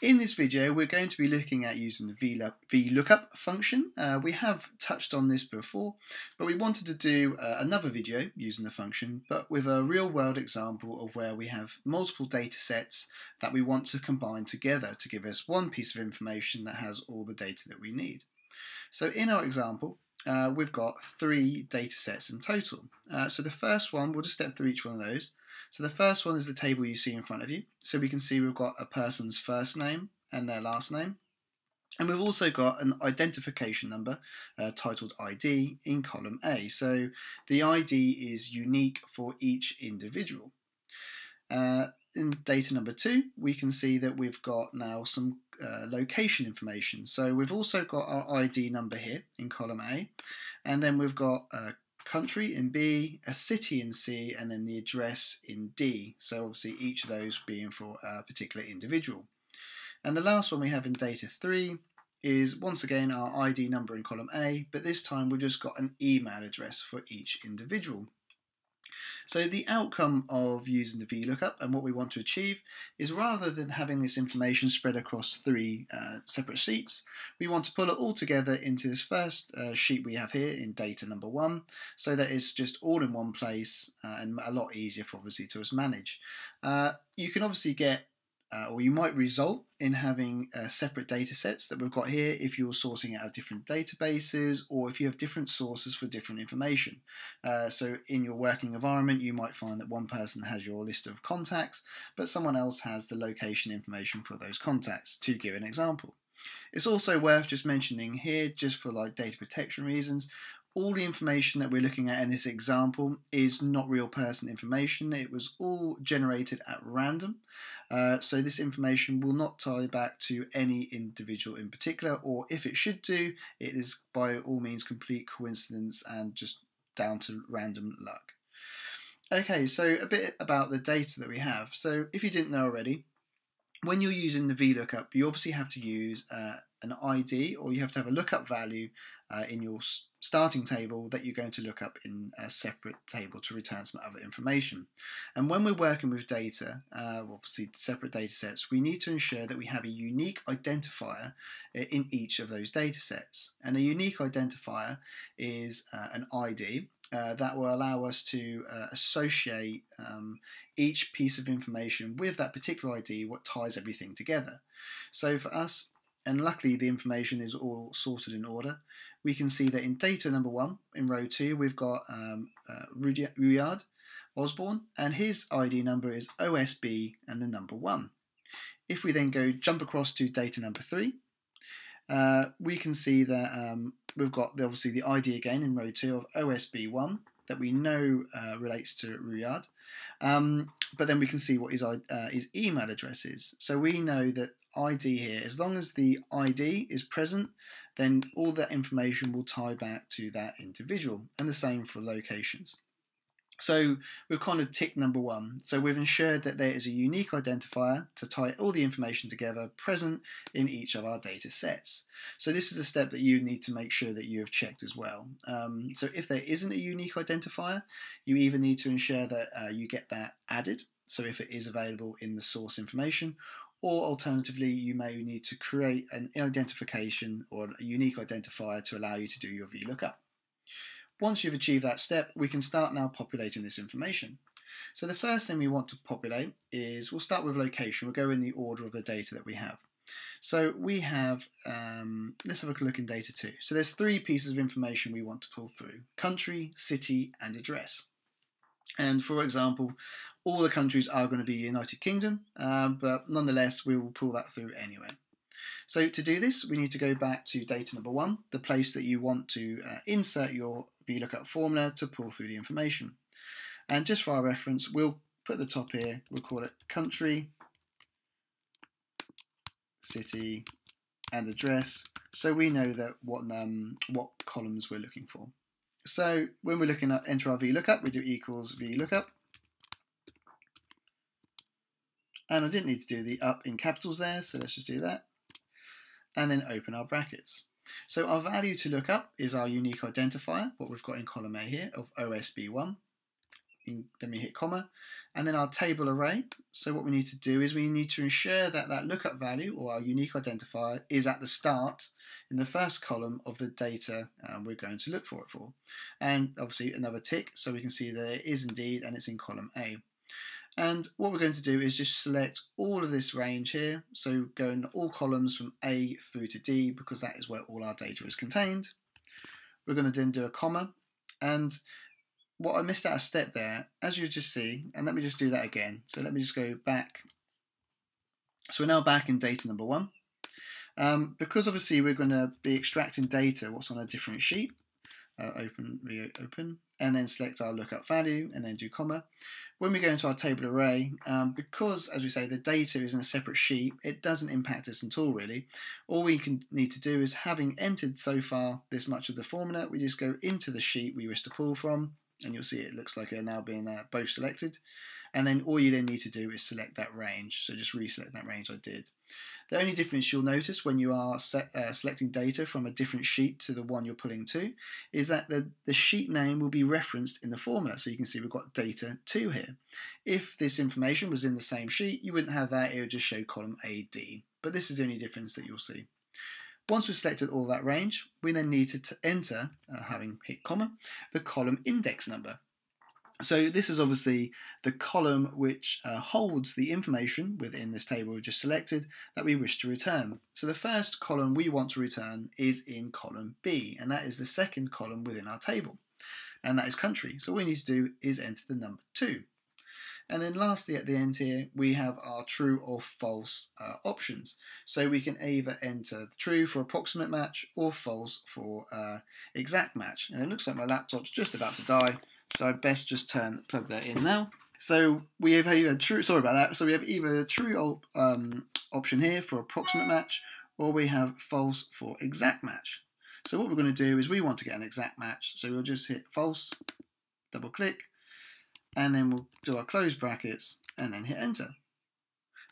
In this video, we're going to be looking at using the VLOOKUP function. We have touched on this before, but we wanted to do another video using the function, but with a real-world example of where we have multiple data sets that we want to combine together to give us one piece of information that has all the data that we need. So in our example, we've got 3 data sets in total. So the first one, we'll just step through each one of those. So the first one is the table you see in front of you. So we can see we've got a person's first name and their last name. And we've also got an identification number titled ID in column A. So the ID is unique for each individual. In data number 2, we can see that we've got now some location information. So we've also got our ID number here in column A, and then we've got a country in B, a city in C, and then the address in D. So obviously each of those being for a particular individual. And the last one we have in data 3 is once again our ID number in column A, but this time we've just got an email address for each individual. So the outcome of using the VLOOKUP and what we want to achieve is, rather than having this information spread across 3 separate sheets, we want to pull it all together into this first sheet we have here in data number 1, so that it's just all in one place and a lot easier for obviously to us manage. You can obviously get or you might result in having separate data sets that we've got here if you're sourcing out of different databases, or if you have different sources for different information. So in your working environment, you might find that one person has your list of contacts, but someone else has the location information for those contacts, to give an example. It's also worth just mentioning here, just for like data protection reasons, all the information that we're looking at in this example is not real person information. It was all generated at random. So this information will not tie back to any individual in particular, or if it should do, it is by all means complete coincidence and just down to random luck. Okay, so a bit about the data that we have. So if you didn't know already, when you're using the VLOOKUP, you obviously have to use an ID, or you have to have a lookup value in your starting table that you're going to look up in a separate table to return some other information. And when we're working with data, obviously separate data sets, we need to ensure that we have a unique identifier in each of those data sets. And a unique identifier is an ID that will allow us to associate each piece of information with that particular ID, what ties everything together. So for us, and luckily the information is all sorted in order, we can see that in data number 1, in row 2, we've got Rudyard Osborne, and his ID number is OSB and the number 1. If we then jump across to data number 3, we can see that we've got obviously the ID again in row 2 of OSB1 that we know relates to Rudyard, but then we can see what his email address is. So we know that ID here, as long as the ID is present, then all that information will tie back to that individual, and the same for locations. So we've kind of ticked number 1. So we've ensured that there is a unique identifier to tie all the information together present in each of our data sets. So this is a step that you need to make sure that you have checked as well. So if there isn't a unique identifier, you either need to ensure that you get that added, so if it is available in the source information, or alternatively you may need to create an identification or a unique identifier to allow you to do your VLOOKUP. Once you've achieved that step, we can start now populating this information. So the first thing we want to populate is, we'll start with location. We'll go in the order of the data that we have. So we have, let's have a look in data 2. So there's 3 pieces of information we want to pull through: country, city, and address. And for example, all the countries are going to be United Kingdom, but nonetheless we will pull that through anyway. So to do this, we need to go back to data number 1, the place that you want to insert your VLOOKUP formula to pull through the information. And just for our reference, we'll put the top here, we'll call it country, city, and address, so we know that what columns we're looking for. So when we're looking at enter our VLOOKUP, we do equals VLOOKUP. And I didn't need to do the up in capitals there, so let's just do that. And then open our brackets. So our value to look up is our unique identifier, what we've got in column A here, of OSB1. then we hit comma, and then our table array. So what we need to do is we need to ensure that that lookup value, or our unique identifier, is at the start in the first column of the data we're going to look for it for. And obviously another tick, so we can see that it is indeed, and it's in column A. And what we're going to do is just select all of this range here, so go in all columns from A through to D, because that is where all our data is contained. We're going to then do a comma, and what I missed out a step there, as you just see, and let me just do that again. So let me just go back. So we're now back in data number 1. Because obviously we're going to be extracting data what's on a different sheet, open, reopen, and then select our lookup value, and then do comma. When we go into our table array, because, as we say, the data is in a separate sheet, it doesn't impact us at all, really. All we need to do is, having entered so far this much of the formula, we just go into the sheet we wish to pull from, and you'll see it looks like they're now being both selected. And then all you then need to do is select that range. So just reselect that range I did. The only difference you'll notice when you are selecting data from a different sheet to the one you're pulling to is that the sheet name will be referenced in the formula. So you can see we've got data 2 here. If this information was in the same sheet, you wouldn't have that, it would just show column AD. But this is the only difference that you'll see. Once we've selected all that range, we then need to enter, having hit comma, the column index number. So this is obviously the column which holds the information within this table we've just selected that we wish to return. So the first column we want to return is in column B, and that is the second column within our table, and that is country. So all we need to do is enter the number 2. And then lastly at the end here we have our true or false options. So we can either enter true for approximate match or false for exact match. And it looks like my laptop's just about to die, so I'd best just plug that in now. So we have either true, sorry about that, so we have either a true option here for approximate match, or we have false for exact match. So what we're going to do is we want to get an exact match, so we'll just hit false, double click, and then we'll do our close brackets and then hit enter.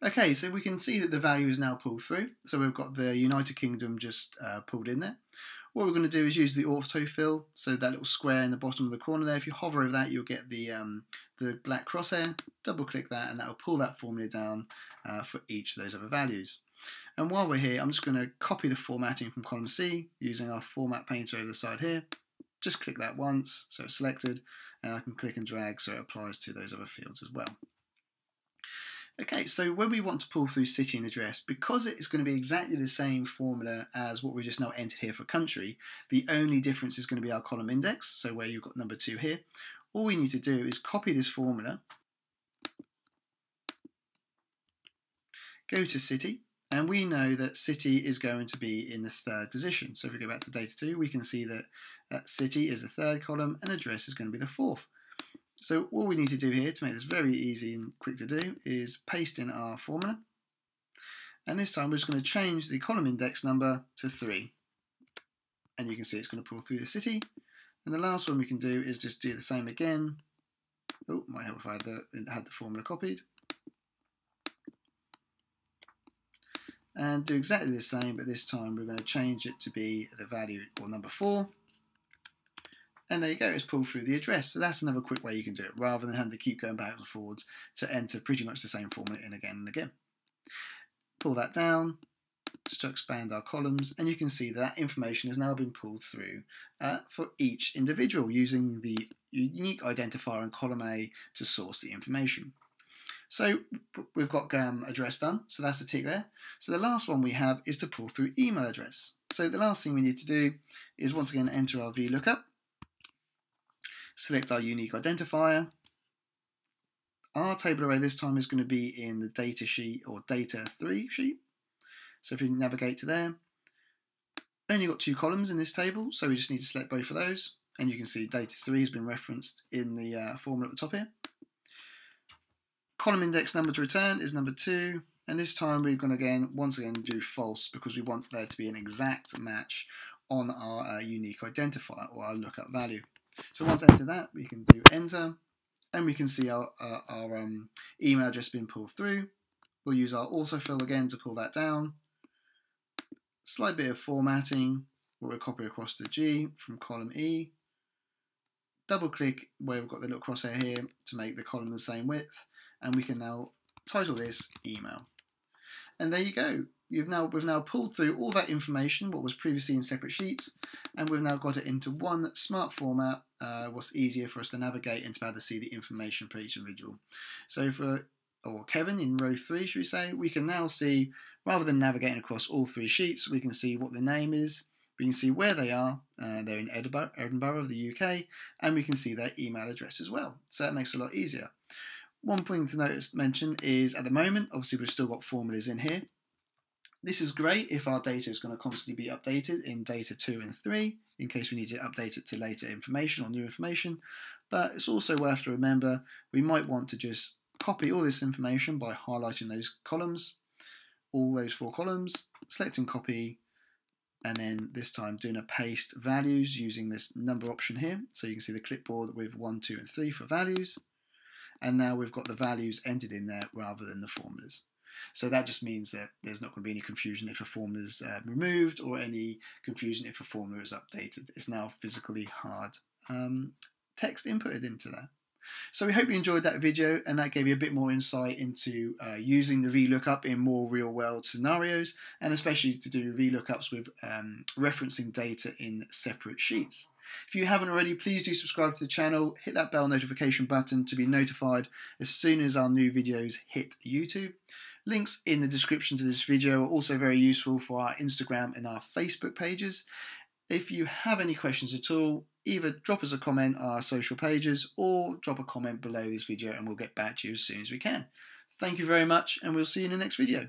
Okay, so we can see that the value is now pulled through. So we've got the United Kingdom just pulled in there. What we're going to do is use the autofill, so that little square in the bottom of the corner there. If you hover over that, you'll get the black crosshair. Double click that, and that will pull that formula down for each of those other values. And while we're here, I'm just going to copy the formatting from column C using our format painter over the side here. Just click that once, so it's selected, and I can click and drag so it applies to those other fields as well. Okay, so when we want to pull through city and address, because it is going to be exactly the same formula as what we just now entered here for country, the only difference is going to be our column index, so where you've got number 2 here. All we need to do is copy this formula, go to city, and we know that city is going to be in the 3rd position. So if we go back to data 2, we can see that city is the 3rd column and address is going to be the 4th. So all we need to do here to make this very easy and quick to do is paste in our formula, and this time we're just going to change the column index number to 3, and you can see it's going to pull through the city. And the last one we can do is just do the same again. Oh, might help if I had the formula copied, and do exactly the same, but this time we're going to change it to be the value or number 4. And there you go, it's pulled through the address. So that's another quick way you can do it, rather than having to keep going backwards and forwards to enter pretty much the same formula in again and again. Pull that down just to expand our columns, and you can see that information has now been pulled through for each individual using the unique identifier in column A to source the information. So we've got address done, so that's a tick there. So the last one we have is to pull through email address. So the last thing we need to do is once again enter our VLOOKUP. Select our unique identifier. Our table array this time is going to be in the data sheet or data 3 sheet. So if you navigate to there, only got 2 columns in this table, so we just need to select both of those. And you can see data 3 has been referenced in the formula at the top here. Column index number to return is number 2, and this time we're going to once again do false because we want there to be an exact match on our unique identifier or our lookup value. So once I enter that, we can do enter, and we can see our email address being pulled through. We'll use our autofill again to pull that down. Slight bit of formatting, where we'll copy across to G from column E. double click where we've got the little crosshair here to make the column the same width, and we can now title this email. And there you go. We've now pulled through all that information, what was previously in separate sheets, and we've now got it into one smart format, what's easier for us to navigate and to be able to see the information for each individual. So for Kevin in row 3, should we say, we can now see, rather than navigating across all 3 sheets, we can see what the name is, we can see where they are, they're in Edinburgh of the UK, and we can see their email address as well. So that makes it a lot easier. One point to mention is at the moment, obviously we've still got formulas in here. This is great if our data is going to constantly be updated in data 2 and 3, in case we need to update it to later information or new information. But it's also worth to remember we might want to just copy all this information by highlighting those columns, all those 4 columns, selecting copy, and then this time doing a paste values using this number option here. So you can see the clipboard with 1, 2, and 3 for values. And now we've got the values entered in there rather than the formulas. So that just means that there's not going to be any confusion if a formula is removed or any confusion if a formula is updated. It's now physically hard text inputted into that. So we hope you enjoyed that video and that gave you a bit more insight into using the VLOOKUP in more real-world scenarios, and especially to do VLOOKUPs with referencing data in separate sheets. If you haven't already, please do subscribe to the channel, hit that bell notification button to be notified as soon as our new videos hit YouTube. Links in the description to this video are also very useful for our Instagram and our Facebook pages. If you have any questions at all, either drop us a comment on our social pages or drop a comment below this video and we'll get back to you as soon as we can. Thank you very much and we'll see you in the next video.